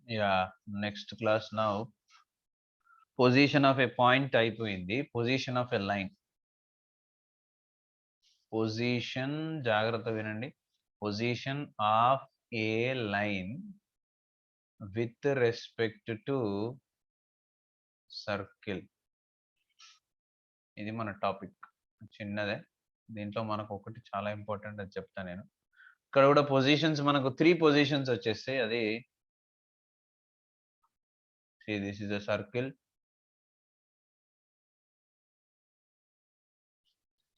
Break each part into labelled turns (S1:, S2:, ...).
S1: Yeah, next class now. Position of a point type in the position of a line. Position, జాగ్రత్త వినండి. Position of a line with respect to circle. ఇది మన topic. చిన్నదే, దీంట్లో మనకు ఒకటి చాలా ఇంపార్టెంట్ అని చెప్తాను నేను. ఇక్కడ కూడా పొజిషన్స్ మనకు 3 పొజిషన్స్ వచ్చేస్తాయి. అది see, this is a circle.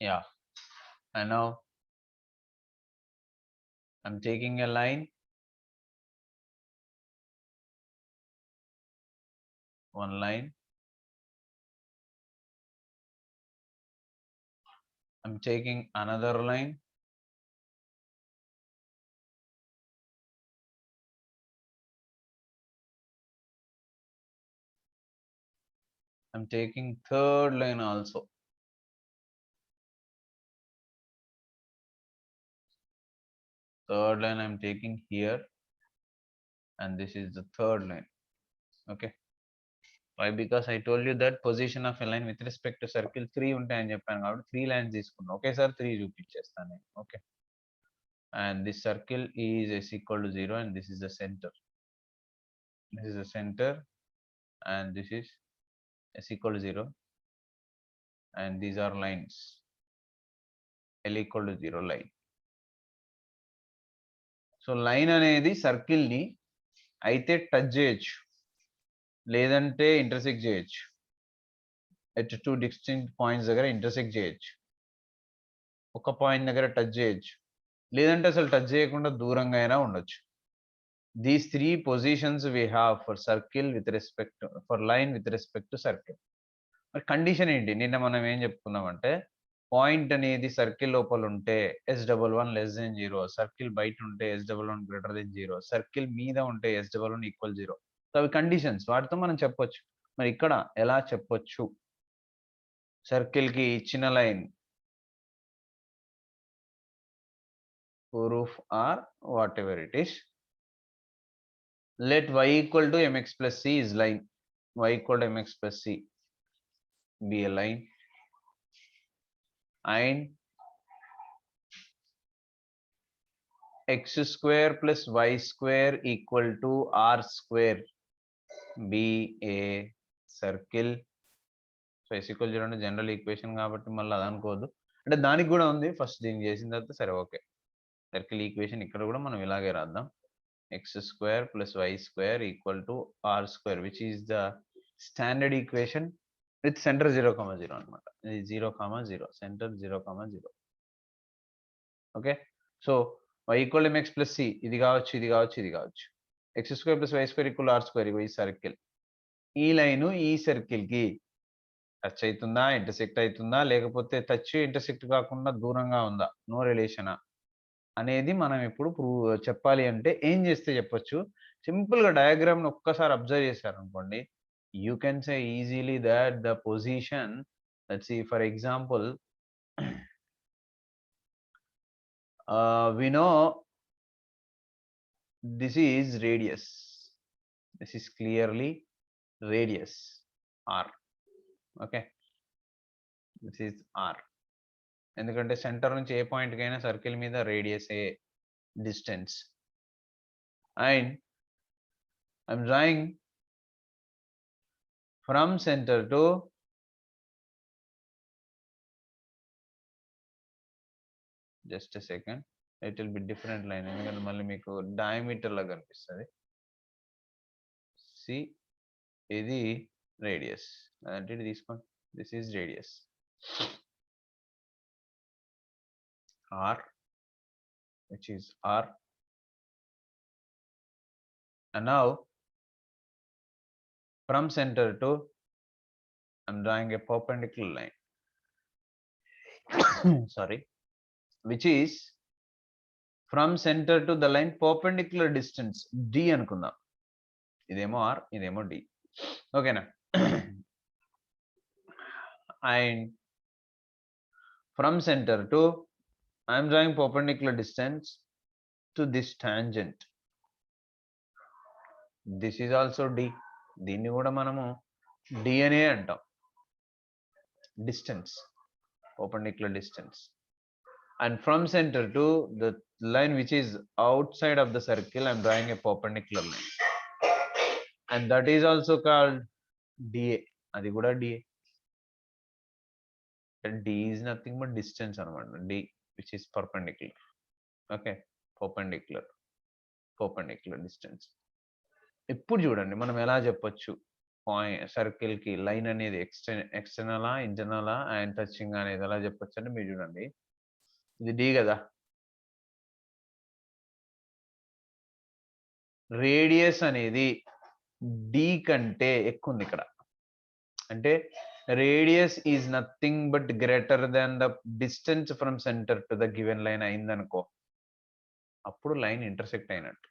S1: Yeah, and now I'm taking a line, one line. I'm taking another line. I'm taking third line also. Third line I'm taking here, and this is the third line. Okay. Why? Because I told you that position of a line with respect to circle 3 ఉంటాయని చెప్పాను కాబట్టి 3 lines తీసుకున్నాను. Okay sir, 3 చూపించేస్తాను నేను. Okay. And this circle is s equal to 0, and this is the center. This is the center, and this is s equal to 0, and these are lines. L equal to 0 line. So line అనేది circle ని అయితే touch చేయొచ్చు, లేదంటే intersect చేయొచ్చు. At 2 distinct points దగ్గర intersect చేయొచ్చు, ఒక point దగ్గర టచ్ చేయొచ్చు, లేదంటే అసలు టచ్ చేయకుండా దూరంగా అయినా ఉండొచ్చు. These 3 positions we have for circle with respect, for line with respect to circle. మరి కండిషన్ ఏంటి? నిన్న మనం ఏం చెప్పుకున్నామంటే, పాయింట్ అనేది సర్కిల్ లోపల ఉంటే S11 లెస్ దెన్ 0, సర్కిల్ బయట ఉంటే S11 గ్రేటర్ దెన్ 0, సర్కిల్ మీద ఉంటే S11 ఈక్వల్ 0. సో అవి కండిషన్స్, వాటితో మనం చెప్పొచ్చు. మరి ఇక్కడ ఎలా చెప్పొచ్చు? సర్కిల్ కి ఇచ్చిన line proof or whatever it is, let y equal to mx plus c is line. Y equal to mx plus c be a line, and x square plus y square equal to r square be a circle. So s equal 0 అంటే general equation కాబట్టి మళ్ళీ అది అనుకోవద్దు, అంటే దానికి కూడా ఉంది. First దీన్ని చేసిన తర్వాత సరే ఓకే, సర్కిల్ ఈక్వేషన్ ఇక్కడ కూడా మనం ఇలాగే రాద్దాం. X square plus y square equal to r square, which is the standard equation with centre 0,0 అనమాట. ఇది 0,0, centre 0,0. Okay. So y equal mx plus c, ఇది కావచ్చు, ఇది కావచ్చు, ఇది కావచ్చు. X square plus y square equal r square, ఈ circle, ఈ లైన్ ఈ సర్కిల్ కి టచ్ అవుతుందా, ఇంటర్సెక్ట్ అవుతుందా, లేకపోతే టచ్ ఇంటర్సెక్ట్ కాకుండా దూరంగా ఉందా, నో రిలేషనా అనేది మనం ఇప్పుడు చెప్పాలి అంటే ఏం చేస్తే చెప్పొచ్చు? సింపుల్ గా డయాగ్రామ్ ని ఒక్కసారి అబ్జర్వ్ చేశారు అనుకోండి, you can say easily that the position, let's see for example, we know this is radius, this is clearly radius r. Okay, this is r, ఎందుకంటే సెంటర్ నుంచి ఏ పాయింట్ కైనా సర్కిల్ మీద radius a distance. And I'm drawing from centre to just a second, it will be different line, ఎందుకంటే మళ్ళీ మీకు diameter లాగా కనిపిస్తుంది. C, ఇది రేడియస్, అంటే ఇది తీసుకోండి, this is radius r, which is r. And now from center to, I'm drawing a perpendicular line sorry, which is from center to the line perpendicular distance d అనుకుందాం. ఇదేమో r, ఇదేమో d. ఓకేనా? and from center to, I'm drawing perpendicular distance to this tangent. This is also d, దీన్ని కూడా మనము d అనే అంటాం. Distance, perpendicular distance. And from center to the line which is outside of the circle, I'm drawing a perpendicular line, and that is also called DA. Adi kuda DA. And D is nothing but distance anamata. D, which is perpendicular. Okay, perpendicular distance. ఇప్పుడు చూడండి మనం ఎలా చెప్పొచ్చు point circle కి line అనేది ఎక్స్టర్నలా ఇంటర్నలా and touching అనేది ఎలా చెప్పొచ్చు అంటే మీరు చూడండి, ఇది డి కదా, రేడియస్ అనేది డి కంటే ఎక్కువ ఉంది ఇక్కడ. అంటే radius is nothing but greater than the distance from centre to the given line అయిందనుకో, అప్పుడు లైన్ ఇంటర్సెక్ట్ అయినట్టు.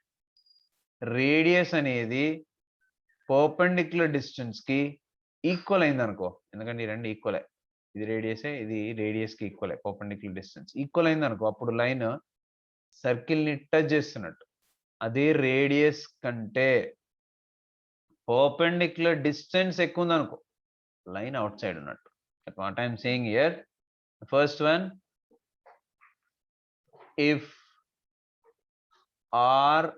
S1: రేడియస్ అనేది పర్పెండిక్యులర్ డిస్టెన్స్ కి ఈక్వల్ అయింది అనుకో, ఎందుకంటే ఈ రెండు ఈక్వలే, ఇది రేడియసే ఇది రేడియస్ కి ఈక్వలే, పర్పెండిక్యులర్ డిస్టెన్స్ ఈక్వల్ అయింది అనుకో, అప్పుడు లైన్ సర్కిల్ ని టచ్ చేస్తున్నట్టు. అదే రేడియస్ కంటే పర్పెండిక్యులర్ డిస్టెన్స్ ఎక్కువ ఉంది అనుకో, లైన్ అవుట్ సైడ్ ఉన్నట్టు. What I'm saying here, first one, if r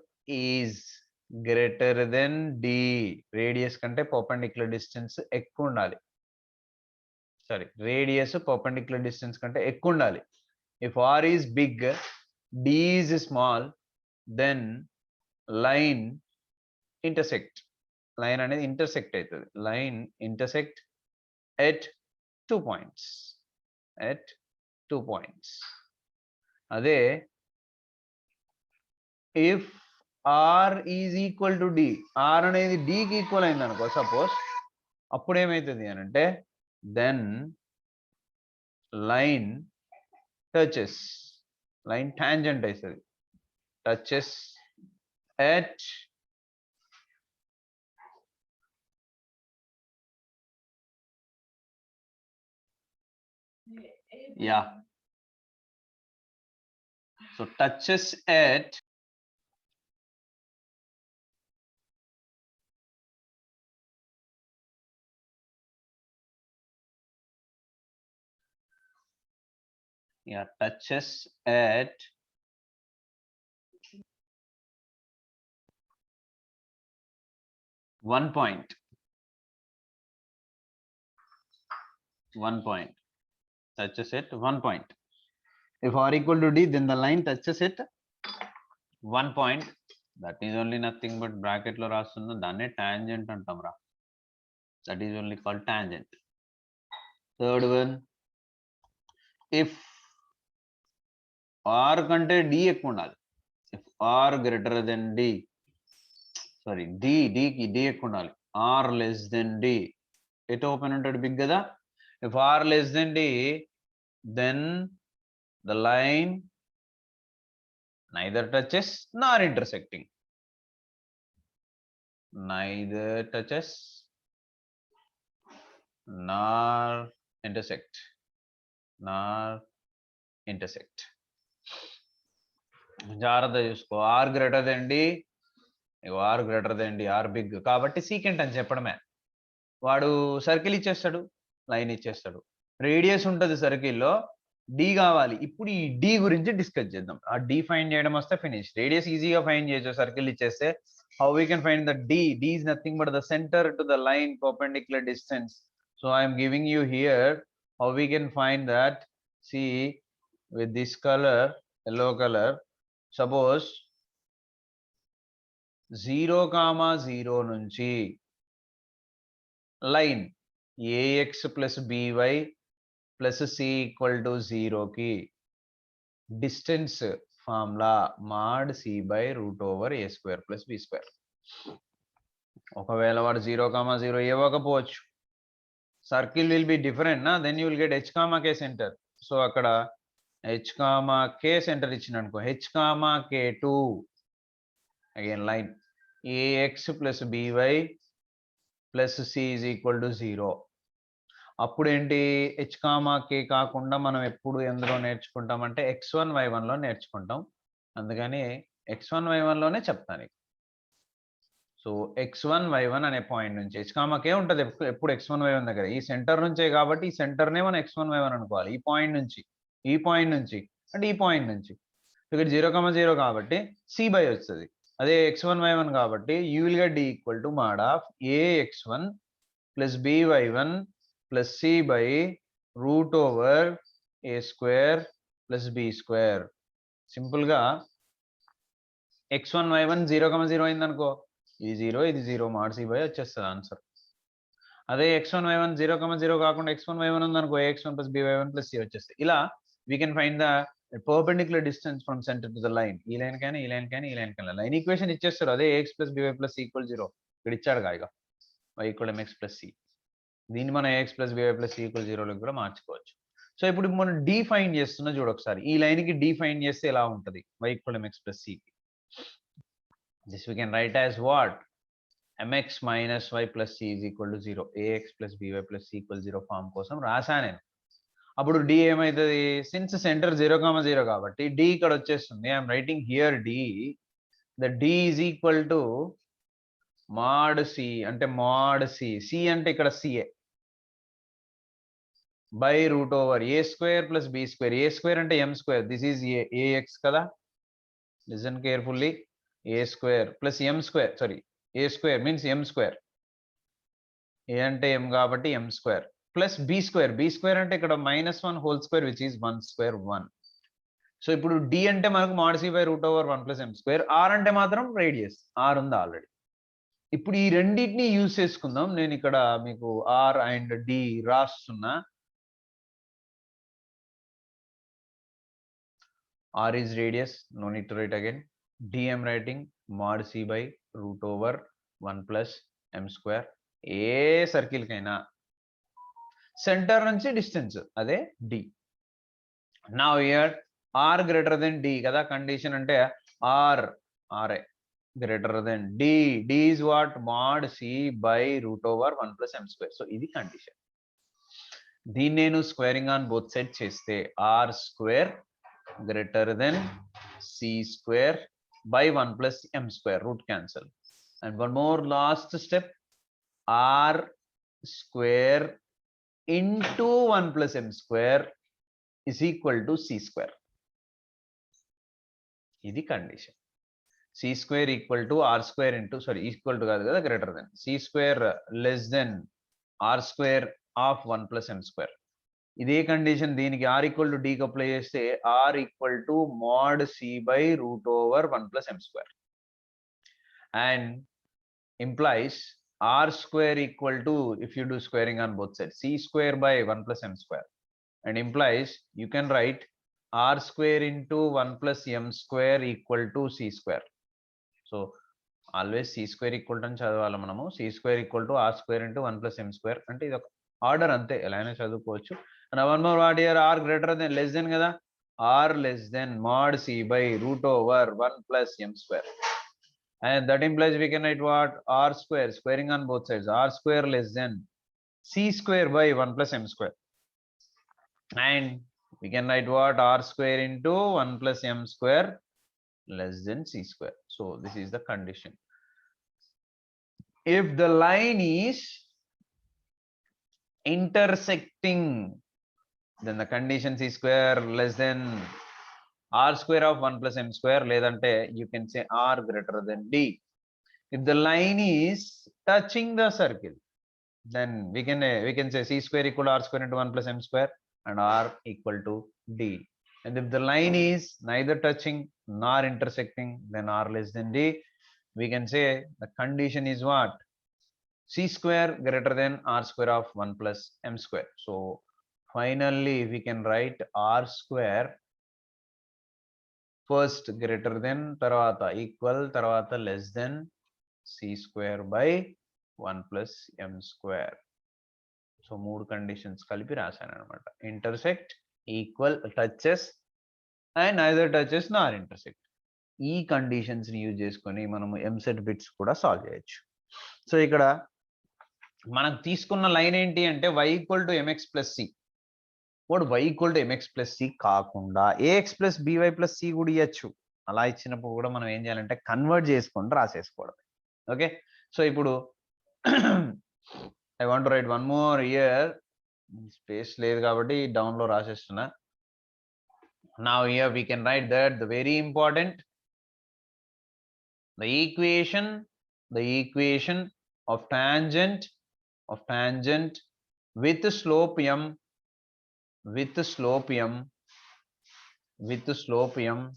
S1: is greater then d, radius కంటే పర్పెండిక్యులర్ డిస్టెన్స్ ఎక్కువ ఉండాలి. సారీ, రేడియస్ పర్పెండిక్యులర్ డిస్టెన్స్ కంటే ఎక్కువ ఉండాలి. If r is big, d is small, then line intersect, line అనేది intersect అవుతుంది. Line intersect at 2 points, at 2 points. అదే if r is equal to d, r అనేది డికి ఈక్వల్ అయింది అనుకో సపోజ్, అప్పుడు ఏమవుతుంది అని అంటే, then line touches, line tangent అవుతుంది, touches at so touches at touches at 1 point, 1 point, touches at 1 point. If r equal to d, then the line touches at 1 point. That is only nothing but bracket lo rastunnam, danne tangent antam ra. That is only called tangent. Third one, if r kante d ekku undali, if r greater than d, sorry, d ki d ekku undali, r less than d, it open untadu big kada. If r less than d, then the line neither touches nor intersecting, neither touches nor intersect, జాగ్రత్త చూసుకో. R greater then d, r greater then d, r big కాబట్టి secant అని చెప్పడమే. వాడు circle ఇచ్చేస్తాడు, line ఇచ్చేస్తాడు, radius ఉంటుంది సర్కిల్లో, డి కావాలి. ఇప్పుడు ఈ డి గురించి డిస్కస్ చేద్దాం. ఆ డి ఫైండ్ చేయడం వస్తే ఫినిష్. రేడియస్ ఈజీగా ఫైండ్ చేయొచ్చు సర్కిల్ ఇచ్చేస్తే. How we can find the d? D is nothing but the centre to the line perpendicular distance. So I'm giving you here how we can find that. See with this colour, yellow color, suppose 0,0 నుంచి line ax plus by plus c equal to 0కి distance formula mod c/√a² plus b². ఒకవేళ వాడు 0,0 ఇవ్వకపోవచ్చు, circle will be different నా, then you will get h, k centre. So అక్కడ h, k centre ఇచ్చిన అనుకో, h, k2 again line ax plus by plus c is equal to 0. అప్పుడు ఏంటి, h, k కాకుండా మనం ఎప్పుడు ఎందులో నేర్చుకుంటామంటే x1 y1 లో నేర్చుకుంటాం. అందుకని x1 y1 లోనే చెప్తాను. సో సో x1 y1 అనే పాయింట్ నుంచి h కామాకే ఉంటుంది ఎప్పుడు x1 y1 దగ్గర ఈ సెంటర్ నుంచే కాబట్టి ఈ సెంటర్నే మనం x1 y1 అనుకోవాలి ఈ పాయింట్ నుంచి అంటే ఈ పాయింట్ నుంచి ఇక్కడ 0,0 కాబట్టి c బై వస్తుంది అదే x1 y1 కాబట్టి you will get d equal to mod of ax1 plus by1 plus c by root over a square plus b square. Simple గా x1 y1 0,0 అయింది అనుకో ఇది 0 mod c by వచ్చేస్తుంది answer అదే x1 y1 0,0 కాకుండా x1 y1 ఉంది అనుకో ax1 plus by1 plus c వచ్చేస్తుంది ఇలా we can find the perpendicular distance from center to the line ఈ లైన్ కైనా ఈ లైన్ కైనా ఈ లైన్ కైనా లైన్ ఈక్వేషన్ ఇచ్చేస్తారు అదే ax plus by plus c equal 0 ఇక్కడ ఇచ్చాడు కాగా y equal mx plus c దీన్ని మనం ax plus by plus c equal 0 లో కూడా మార్చుకోవచ్చు సో ఇప్పుడు మనం d ఫైండ్ చేస్తున్నా చూడు ఒకసారి ఈ లైన్ కి d ఫైండ్ చేస్తే ఎలా ఉంటది y equal mx plus c this we can write as what mx minus y plus c is equal to 0 ax plus by plus c equal 0 form కోసం రాసా నేను అప్పుడు d ఏమైతుంది సిన్స్ సెంటర్ 0,0 కాబట్టి d ఇక్కడ వచ్చేస్తుంది I'm writing here d the d is equal to mod c అంటే mod c అంటే ఇక్కడ ca by root over a square plus b square a square అంటే m square this is ax కదా listen carefully a square plus m square sorry a square means m square a అంటే m కాబట్టి m square plus b square అంటే ఇక్కడ -1 whole square which is 1 square 1 so ఇప్పుడు d అంటే మనకు mod c by root over 1 plus m square r అంటే మాత్రం radius r ఉంది ఆల్రెడీ ఇప్పుడు ఈ రెండింటిని యూజ్ చేసుకుందాం నేను ఇక్కడ మీకు r అండ్ d రాస్తున్నా r is radius no need to write again d I'm writing mod c by root over 1 plus m square a circle కైనా సెంటర్ నుంచి డిస్టెన్స్ అదే d now here r greater than d కదా condition అంటే r greater than d is what mod c by root over 1 plus m square so ఇది condition దీన్ని నేను squaring on both side చేస్తే r square greater than c square by 1 plus m square root cancel and one more last step r square into 1 plus m square is equal to c square ఇది condition c square equal to r square into sorry equal to కాదు కదా greater than c square less than r square of 1 plus m square ఇదే condition దీనికి r equal to d కి apply చేస్తే r equal to mod c by root over 1 plus m square and implies r square equal to if you do squaring on both side c square by 1 plus m square and implies you can write r square into 1 plus m square equal to c square so always c square equal to అని చదవాలి మనము c square equal to r square into 1 plus m square అంటే ఇది ఒక order అంతే ఎలా అయినా చదువుకోవచ్చు and one more what here r greater than less than kada r less than mod c by root over 1 plus m square and that implies we can write what r square squaring on both sides r square less than c square by 1 plus m square and we can write what r square into 1 plus m square less than c square so this is the condition if the line is intersecting then the condition c square less than r square of 1 plus m square ledante you can say r greater than d if the line is touching the circle then we can say c square equal to r square into 1 plus m square and r equal to d and if the line is neither touching nor intersecting then r less than d we can say the condition is what c square greater than r square of 1 plus m square so finally we can write r square first greater than tarvata equal tarvata less than c square by 1 plus m square so మూడు conditions కలిపి రాశాను అన్నమాట intersect equal touches and neither touches nor intersect ఈ conditions ని use చేసుకొని మనం EAMCET bits కూడా solve చేయొచ్చు సో ఇక్కడ మనం తీసుకున్న లైన్ ఏంటి అంటే y equal to mx plus c వాడు y equal to mx plus c కాకుండా ax plus by plus c కూడా ఇవ్వచ్చు అలా ఇచ్చినప్పుడు కూడా మనం ఏం చేయాలంటే కన్వర్ట్ చేసుకొని రాసేసుకోవడం ఓకే సో ఇప్పుడు I want to write one more here. Space లేదు కాబట్టి డౌన్ లో రాసేస్తున్నా. Now here we can write that the very important the equation of tangent with slope m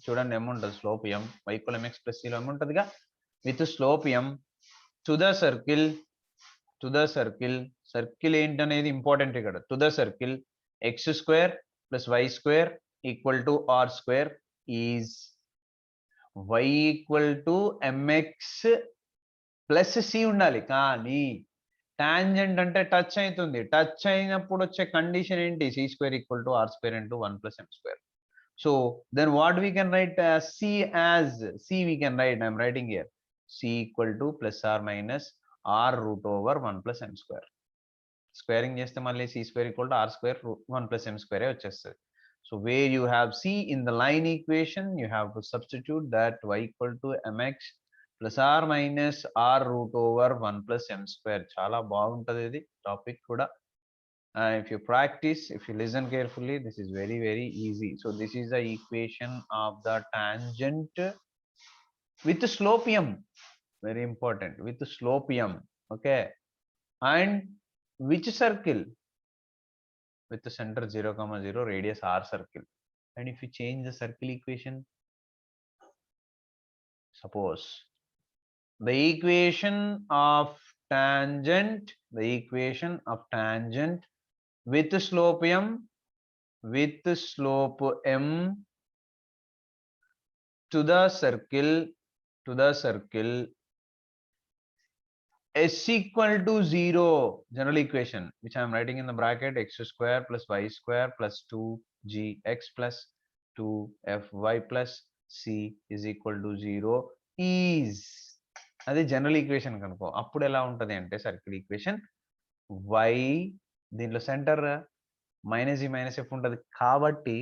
S1: చూడండి m ఉంటుంది slope m y = mx + c లో m ఉంటుందిగా with slope m to the circle ఏంటనేది important ఇక్కడ to the circle x² + y² = r² is y = mx + c ఉండాలి. కానీ tangent అంటే touch అవుతుంది. టచ్ అయినప్పుడు వచ్చే కండిషన్ ఏంటి? c² = r² × 1 + m². So then what we can write c as c we can write, I'm writing here c = ± r√1 + m². Squaring చేస్తే మళ్ళీ c² = r² 1 + m² వచ్చేస్తుంది. So where you have c in the line equation, you have to substitute that y = mx ± r√1 + m². చాలా బాగుంటది ఇది topic కూడా. If you practice, if you listen carefully, this is very, very easy. So this is the equation of the tangent with slope m. Very important, with slope m. Okay. And which circle? With the center 0, 0, radius r circle. And if you change the circle equation, suppose the equation of tangent with slope m to the circle s = 0, general equation, which I am writing in the bracket, x² + y² + 2gx + 2fy + c = 0 is అది general equation కనుకో. అప్పుడు ఎలా ఉంటది అంటే circle equation y దీంట్లో centre -e - f ఉంటది కాబట్టి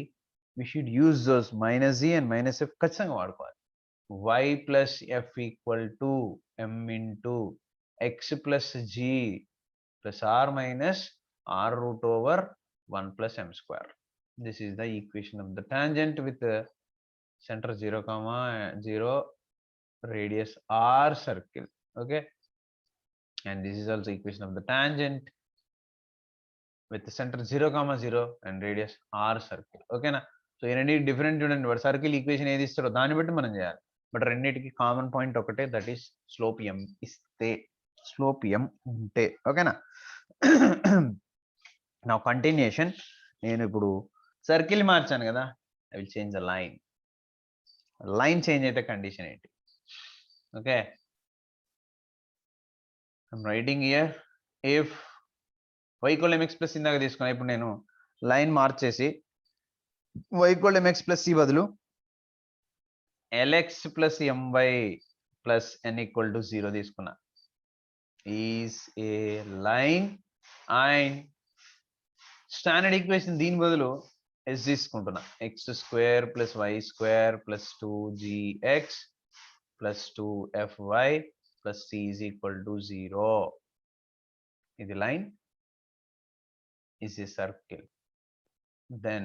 S1: we should use those -e and -f ఖచ్చితంగా వాడుకోవాలి. y + f = m × x + g + r - r√1 + m². This is the equation of the tangent with the center 0, 0, radius r circle. Okay, and this is also equation of the tangent with the center 0, 0 and radius r circle. Okay na? So ఈ రెండింటి different చూడండి. వాడు circle equation ఏది ఇస్తారో దాన్ని బట్టి మనం చేయాలి. బట్ రెండింటికి కామన్ పాయింట్ ఒకటే, దట్ ఈస్ స్లోప్ m ఇస్తే, స్లోప్ m ఉంటే. ఓకేనా? నా కంటిన్యూషన్, నేను ఇప్పుడు సర్కిల్ మార్చాను కదా, I will change the line change అయితే కండిషన్ ఏంటి? Okay, I'm writing here if y = mx + ఇందాక తీసుకున్నా, ఇప్పుడు నేను లైన్ మార్చేసి y = mx + c బదులు lx + my + n = 0 తీసుకున్నా. Is a line and standard equation దీని బదులు s తీసుకుంటున్నా. x² + y² + 2gx + 2fy + c = 0. ఇది line, is a circle. Then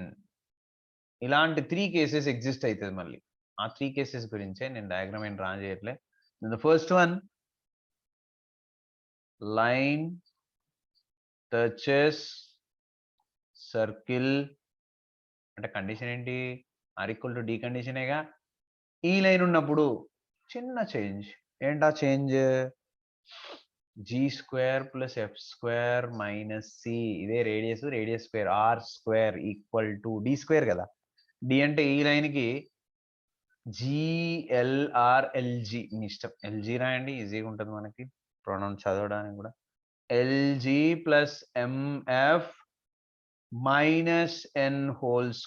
S1: ఇలాంటి 3 కేసెస్ ఎగ్జిస్ట్ అవుతుంది. మళ్ళీ ఆ 3 కేసెస్ గురించే నేను డయాగ్రామ్ ఏం డ్రా చేయట్లే. The first one, line touches circle అంటే కండిషన్ ఏంటి? r = d కండిషనేగా. ఈ లైన్ ఉన్నప్పుడు చిన్న చేంజ్. ఏంటా చేంజ్? g² + f² - c, ఇదే రేడియస్ స్క్వేర్ r² = d² కదా. d అంటే ఈ లైన్ కి GLRLG, మీ ఇష్టం, LG రాయండి, ఈజీగా ఉంటుంది మనకి ప్రొనౌన్స్ చదవడానికి కూడా. LG + MF - n²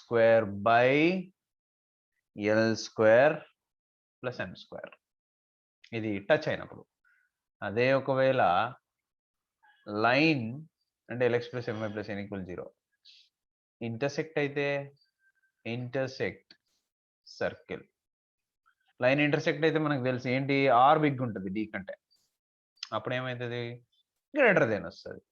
S1: / L² + m². ఇది టచ్ అయినప్పుడు. అదే ఒకవేళ లైన్ అంటే lx + my + n = 0 ఇంటర్సెక్ట్ అయితే, ఇంటర్సెక్ట్ సర్కిల్. లైన్ ఇంటర్సెక్ట్ అయితే మనకు తెలుసు ఏంటి? r బిగ్ ఉంటుంది d కంటే. అప్పుడు ఏమవుతుంది గ్రేటర్ దెన్ వస్తుంది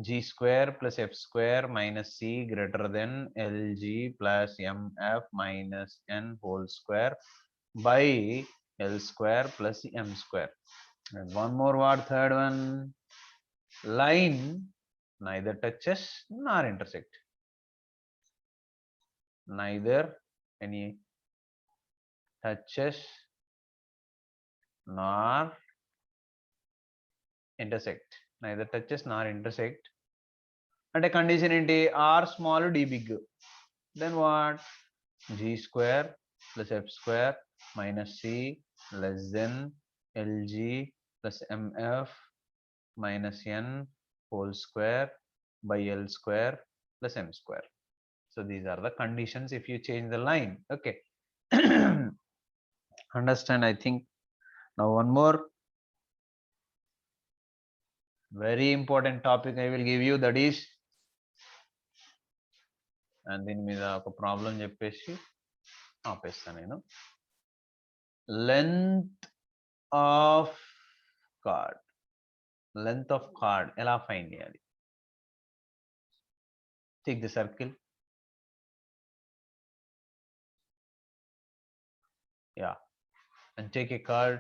S1: g square plus f square minus c greater than lg plus mf minus n whole square by l square plus m square. And one more word, third one, line neither touches nor intersect. Neither any touches nor intersect. Neither touches nor intersect. And a condition in r small d big. Then what? G square plus f square minus c less than lg plus mf minus n whole square by l square plus m square. So these are the conditions if you change the line. Okay. Understand? I think now one more very important topic I will give you, that is, and then మీద ఒక problem చెప్పేసి ఆపేస్తాను నేను. Length of chord. Length of chord ఎలా find చేయాలి? Take the circle. Yeah, and take a chord.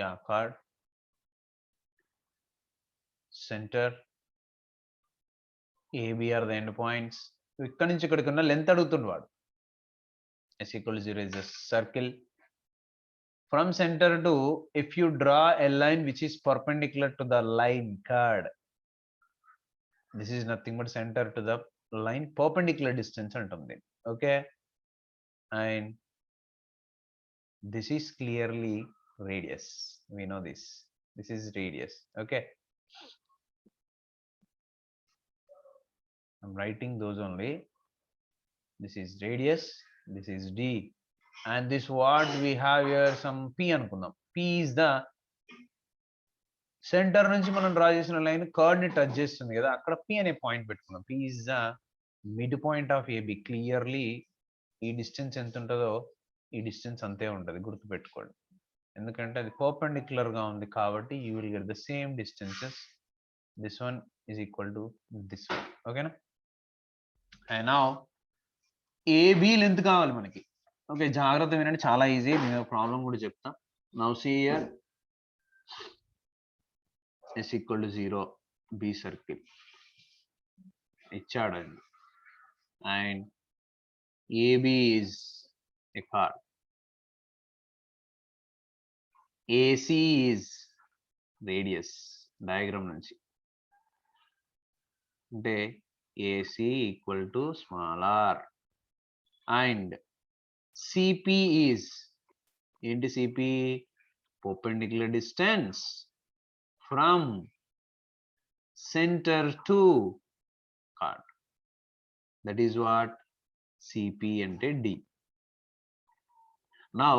S1: Yeah, chord. Center. AB are the end points. ఇక్కడ నుంచి ఇక్కడికి ఉన్న లెంత్ అడుగుతుంది వాడు. S equal to 0 is a circle. From center to, if you draw a line which is perpendicular to the line chord, this is nothing but center to the line perpendicular distance antundi. Okay, and this is clearly radius. We know this. This is radius. Okay, I'm writing those only. This is radius. This is d, and this what we have here, some p anukundam. P is the centre నుంచి మనం draw చేసిన line curd ని touch చేస్తుంది కదా, అక్కడ P అనే point పెట్టుకున్నాం. P is the mid point of AB. Clearly ఈ డిస్టెన్స్ ఎంత ఉంటుందో ఈ డిస్టెన్స్ అంతే ఉంటుంది, గుర్తుపెట్టుకోండి. ఎందుకంటే అది పర్పెండిక్యులర్ గా ఉంది కాబట్టి you will get the same distances. This one is equal to this one. ఓకేనా? అండ్ నౌ ఏబి లెంత్ కావాలి మనకి. ఓకే, జాగ్రత్త వినండి, చాలా ఈజీ. నేను ప్రాబ్లం కూడా చెప్తా. Now see here, S equal to 0, B circle. ఇచ్చాడండి. And AB is a chord. AC is radius. Diagram నుంచి అంటే AC equal to small r. And CP is, ఏంటి CP? Perpendicular distance from center to chord. That is what CP ante D. Now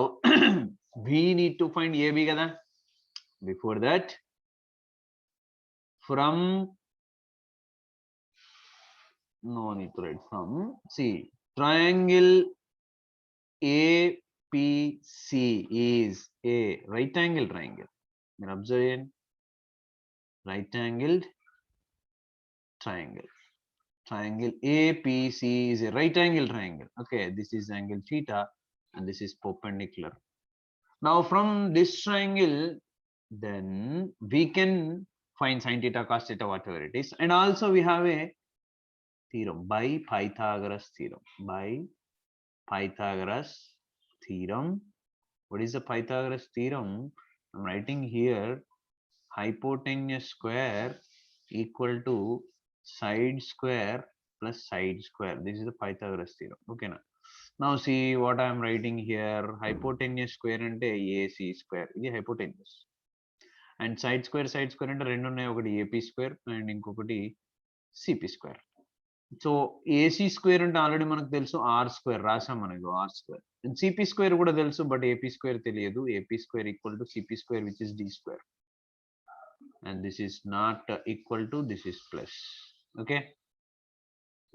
S1: we need to find AB kada. Before that, from, no need to write from, see, triangle APC is a right angle triangle. You can observe right angled triangle. Triangle APC is a right angle triangle. Okay, this is angle theta and this is perpendicular. Now from this triangle, then we can find sin theta, cos theta, whatever it is. And also we have a theorem by Pythagoras theorem. By Pythagoras theorem. What is the Pythagoras theorem? I'm writing here, hypotenuse square equal to side square plus side square. This is the Pythagoras theorem. Okay, now see what I am writing here. Hypotenuse square ante AC square. This is hypotenuse. And side square ante rendu unnai, okati AP square and inkokati CP square. So AC square ante already manaku telusu, R square rasam manaku, R square. And CP square kuda telusu, but AP square teliyadu. AP square equal to CP square, which is D square. and this is not equal to, this is plus. Okay,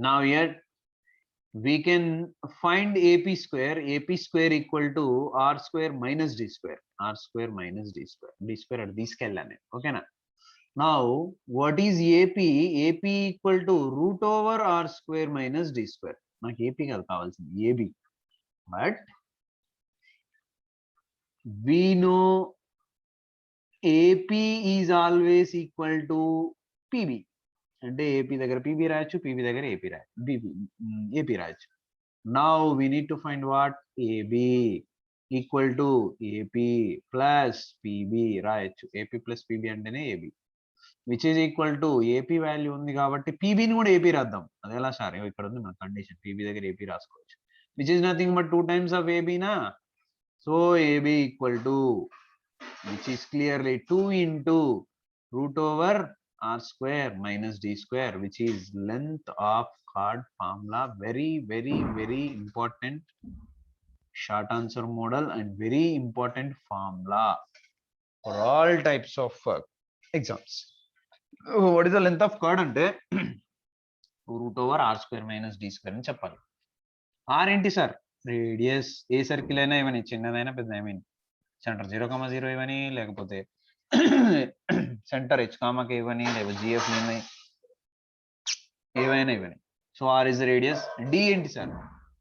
S1: now here we can find AP square equal to R square minus D square, R square minus D square, D square at this scale. Okay na? Now what is AP? AP equal to root over R square minus D square. నాకు AP కాదు కావాల్సింది AB, but we know AP is always equal to PB. అంటే AP దగ్గర PB రాయొచ్చు, PB దగ్గర AP రాయొచ్చు, AP రాయొచ్చు. Now we need to find what? AB equal to AP plus PB రాయొచ్చు. AP plus PB అంటేనే AB, which is equal to AP value ఉంది కాబట్టి PB ని కూడా AP రాద్దాం. అది ఎలా సార్? ఇక్కడ ఉంది మన కండిషన్, PB దగ్గర AP రాసుకోవచ్చు, which is nothing but 2 times of AB నా. So AB equal to, which is clearly 2 into root over R square minus D square, which is length of chord formula. Very, very, very important short answer model and very important formula for all types of exams. What is the length of chord? Ante root over R square minus D square అని చెప్పాలి. R ఏంటి sir? Radius. A circle అయినా ఇవన్నీ, చిన్నదైనా పెద్ద, I mean centre 0,0 ఇవని, లేకపోతే centre H, K ఇవని, లేకపోతే GF ఏవైనా ఇవని. So r is the radius. D ఏంటి సార్?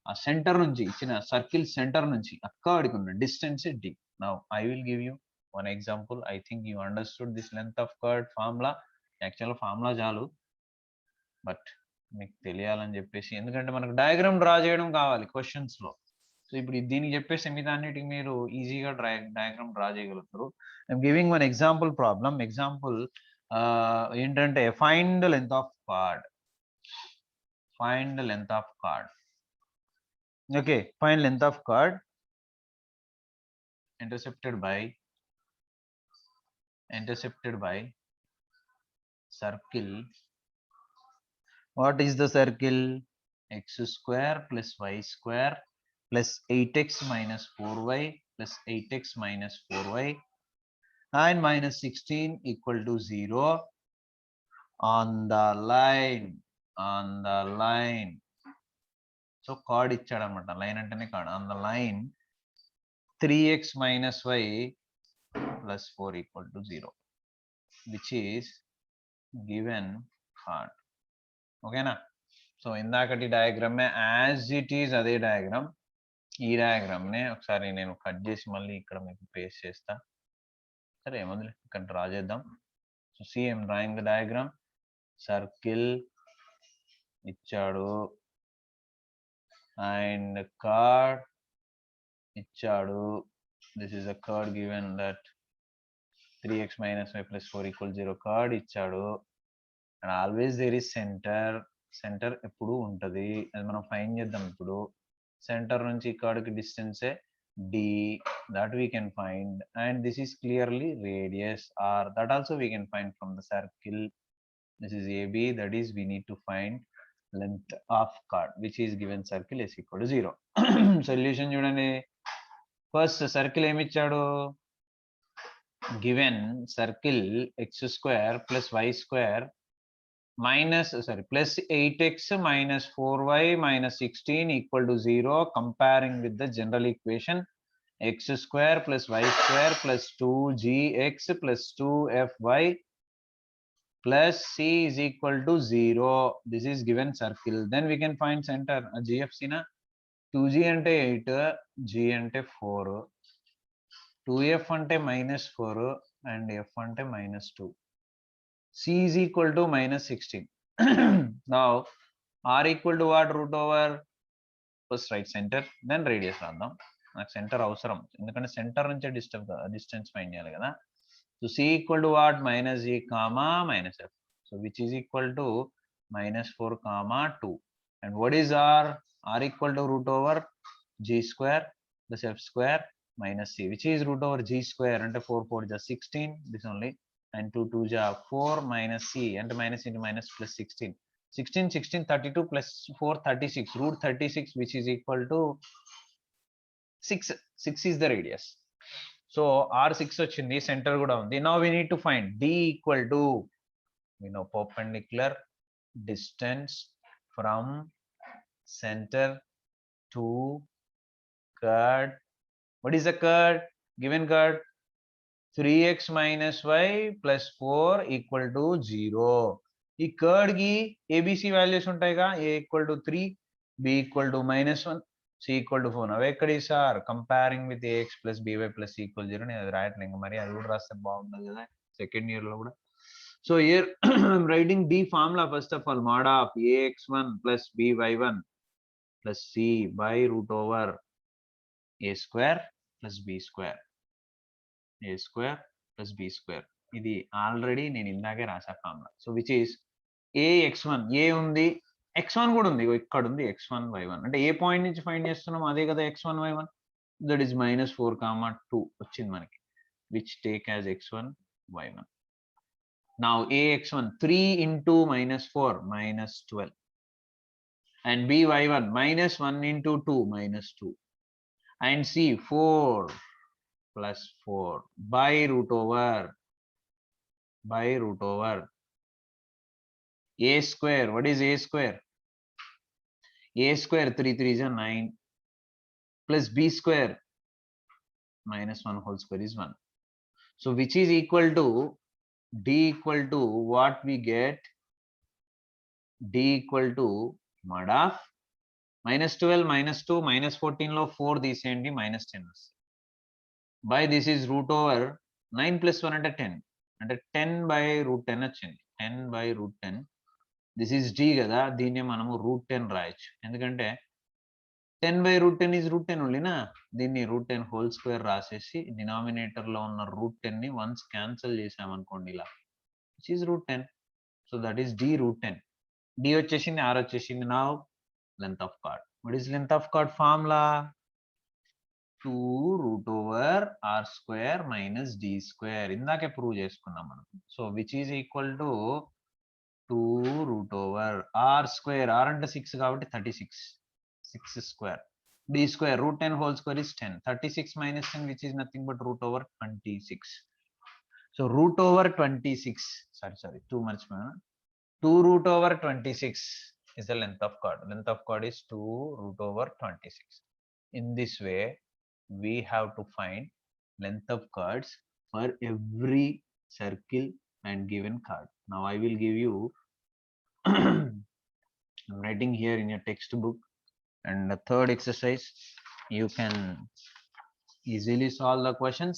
S1: ఆ సెంటర్ నుంచి ఇచ్చిన సర్కిల్ సెంటర్ నుంచి అక్కడికి ఉన్న distance d. Now I will give you one example. I think you understood this length of chord formula. Actual formula చాలు, బట్ మీకు తెలియాలని చెప్పేసి, ఎందుకంటే మనకు డయాగ్రామ్ డ్రా చేయడం కావాలి క్వశ్చన్స్ లో. సో ఇప్పుడు దీనికి చెప్పేసి మిగతా అన్నిటికి మీరు ఈజీగా డయాగ్రామ్ డ్రా చేయగలుగుతారు. I'm giving one example problem. Example ఏంటంటే find the length of chord. Find the length of chord. Okay, find length of chord intercepted by circle. What is the circle? X square plus y square plus 8x minus 4y plus 8x minus 4y and minus 16 equal to 0 on the line. So chord ఇచ్చాడు అనమాట. Line అంటేనే chord. On the line 3x minus y plus 4 equal to 0, which is given chord. ఓకేనా? So ఇందాకటి diagram as it is అదే diagram. ఈ diagram నే ఒకసారి నేను కట్ చేసి మళ్ళీ ఇక్కడ మీకు పేస్ట్ చేస్తా. సరే, ఏముంది, ఇక్కడ డ్రా చేద్దాం. So see I'm drawing the diagram. Circle ఇచ్చాడు and chord ఇచ్చాడు. This is a chord given that 3x minus y plus 4 equals 0 chord ఇచ్చాడు. and always there is center ఎప్పుడు ఉంటది. అది మనం ఫైండ్ చేద్దాం. ఇప్పుడు సెంటర్ నుంచి chord కి distance d, that we can find, and this is clearly radius r, that also we can find from the circle. This is AB, that is we need to find length of chord, which is given circle is equal to 0. Solution చూడండి. First circle ఏమి ఇచ్చాడు? Given circle x square plus y square plus 8x minus 4y minus 16 equal to 0, comparing with the general equation x square plus y square plus 2gx plus 2fy plus c is equal to 0. This is given circle. Then we can find center. GFC na 2g ante 8, g ante 4, 2f ante minus 4 and f ante minus 2. C is equal to minus 16. Now r equal to what? Root over first right center, then radius రాద్దాం. నాకు centre అవసరం, ఎందుకంటే centre నుంచే distance find చేయాలి కదా. So c equal to what? Minus g comma minus f. So which is equal to minus 4 comma 2. And what is r? R equal to root over g square plus f square minus c, which is root over g square and 4 4 is 16, this only, and 2 2 is 4 minus c, and minus into minus plus 16, 32 plus 4 36, root 36, which is equal to 6. 6 is the radius. So R6 వచ్చింది, centre కూడా ఉంది. Now we need to find D equal to, we know perpendicular distance from center to chord. What is the chord? Given chord 3x minus y plus 4 equal to 0. ఈ curd కి ABC values ఉంటాయిగా, a equal to 3, b equal to -1, c equal to 4. అవి ఎక్కడి sir? Comparing with ax plus by plus c equal 0. నేను అది రాయట్లేదు ఇంకా, మరి అది కూడా రాస్తే బాగుంటుంది కదా సెకండ్ ఇయర్ లో కూడా. So here I'm writing the formula first of all. Mode of ax1 plus by1 plus c by root over a square plus b square. a square plus b square. ఇది already నేను ఇందాకే రాసా formula. So which is ax1, a ఉంది, x1 కూడా ఉంది, ఇక్కడ ఉంది x1 y1. అంటే ఏ పాయింట్ నుంచి ఫైండ్ చేస్తున్నాం అదే కదా x1 y1. దట్ ఈస్ -4, 2 వచ్చింది మనకి, which take as x1 y1. Now ax1 3 into -4 -12 and by1 -1 into 2 -2 and c 4 plus 4 by root over a square. What is a square? A square 3 3s are 9 plus b square -1 whole square is 1. So which is equal to d equal to what we get? D equal to mod of -12 -2 -14 లో 4 తీసేయండి, -10 by this is root over 9 plus 1 అంటే 10, అంటే 10 by root 10 వచ్చింది. 10 by root 10. This is d కదా, దీన్నే మనము √10 రాయొచ్చు, ఎందుకంటే 10 by root 10 is √10 ఓన్లీనా. దీన్ని √10 హోల్ స్క్వేర్ రాసేసి డినామినేటర్ లో ఉన్న √10 ని వన్స్ క్యాన్సిల్ చేసామనుకోండి ఇలా, which is √10. So that is d √10. d వచ్చేసింది, r వచ్చేసింది. Now length of chord. What is length of chord formula? 2 root over r square minus d square. ఇందాకే ప్రూవ్ చేసుకున్నాం మనం. So which is equal to 2 root over r square. r అంటే 6 కాబట్టి 36, 6 square. d square √10 whole square is 10. 36 minus 10, which is nothing but root over 26. So root over 26, sorry, too much man. 2 root over 26 is the length of chord. Length of chord is 2 root over 26. In this way, we have to find length of chords for every circle and given chord. Now I will give you I'm writing here in your textbook, and the third exercise you can easily solve the questions.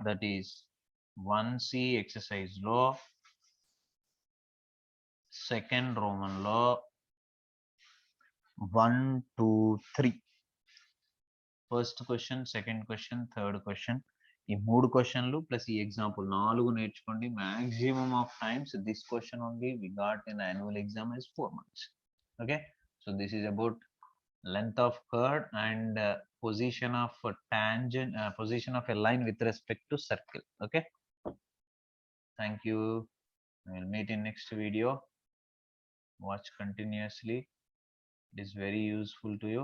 S1: That is 1C exercise law, second Roman law, 1 2 3. First question, second question, third question. ఈ 3 క్వశ్చన్లు plus ఈ example 4 నేర్చుకోండి. maximum of times this question only we got in annual exam is 4 marks. Okay, so this is about length of chord and position of a tangent, position of a line with respect to circle. Okay, thank you. We'll meet in next video. Watch continuously, it is very useful to you.